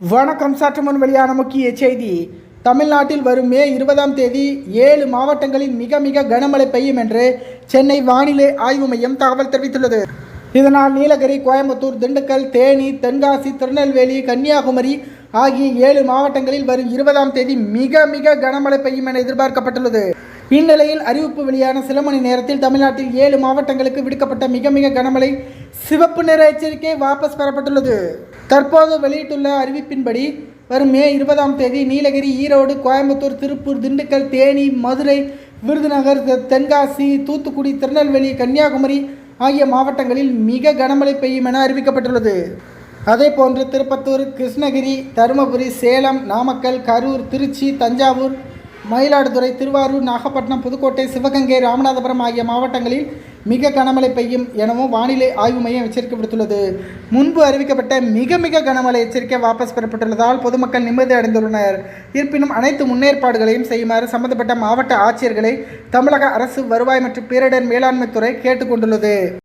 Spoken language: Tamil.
வணக்கம். சற்று முன் வெளியான முக்கிய செய்தி. தமிழ்நாட்டில் வரும் மே 20ஆம் தேதி 7 மாவட்டங்களில் மிக மிக கனமழை பெய்யும் என்று சென்னை வானிலை ஆய்வு மையம் தகவல் தெரிவித்துள்ளது. இதனால் நீலகிரி, கோயம்புத்தூர், திண்டுக்கல், தேனி, தென்காசி, திருநெல்வேலி, கன்னியாகுமரி ஆகிய 7 மாவட்டங்களில் வரும் 20ஆம் தேதி மிக மிக கனமழை பெய்யும் என எதிர்பார்க்கப்பட்டுள்ளது. இந்நிலையில் அறிவிப்பு வெளியான சில மணி நேரத்தில் தமிழ்நாட்டில் 7 மாவட்டங்களுக்கு விடுக்கப்பட்ட மிக மிக கனமழை சிவப்பு நிற எச்சரிக்கை வாபஸ் பெறப்பட்டுள்ளது. தற்போது வெளியிட்டுள்ள அறிவிப்பின்படி வரும் மே 20ஆம் தேதி நீலகிரி, ஈரோடு, கோயம்புத்தூர், திருப்பூர், திண்டுக்கல், தேனி, மதுரை, விருதுநகர், தென்காசி, தூத்துக்குடி, திருநெல்வேலி, கன்னியாகுமரி ஆகிய மாவட்டங்களில் மிக கனமழை பெய்யும் என அறிவிக்கப்பட்டுள்ளது. அதேபோன்று திருப்பத்தூர், கிருஷ்ணகிரி, தருமபுரி, சேலம், நாமக்கல், கரூர், திருச்சி, தஞ்சாவூர், மயிலாடுதுறை, திருவாரூர், நாகப்பட்டினம், புதுக்கோட்டை, சிவகங்கை, ராமநாதபுரம் ஆகிய மாவட்டங்களில் மிக கனமழை பெய்யும் எனவும் வானிலை ஆய்வு மையம் எச்சரிக்கை விடுத்துள்ளது. முன்பு அறிவிக்கப்பட்ட மிக மிக கனமழை எச்சரிக்கை வாபஸ் பெறப்பட்டுள்ளதால் பொதுமக்கள் நிம்மதி அடைந்துள்ளனர். இருப்பினும் அனைத்து முன்னேற்பாடுகளையும் செய்யுமாறு சம்பந்தப்பட்ட மாவட்ட ஆட்சியர்களை தமிழக அரசு வருவாய் மற்றும் பேரிடர் மேலாண்மை துறை கேட்டுக்கொண்டுள்ளது.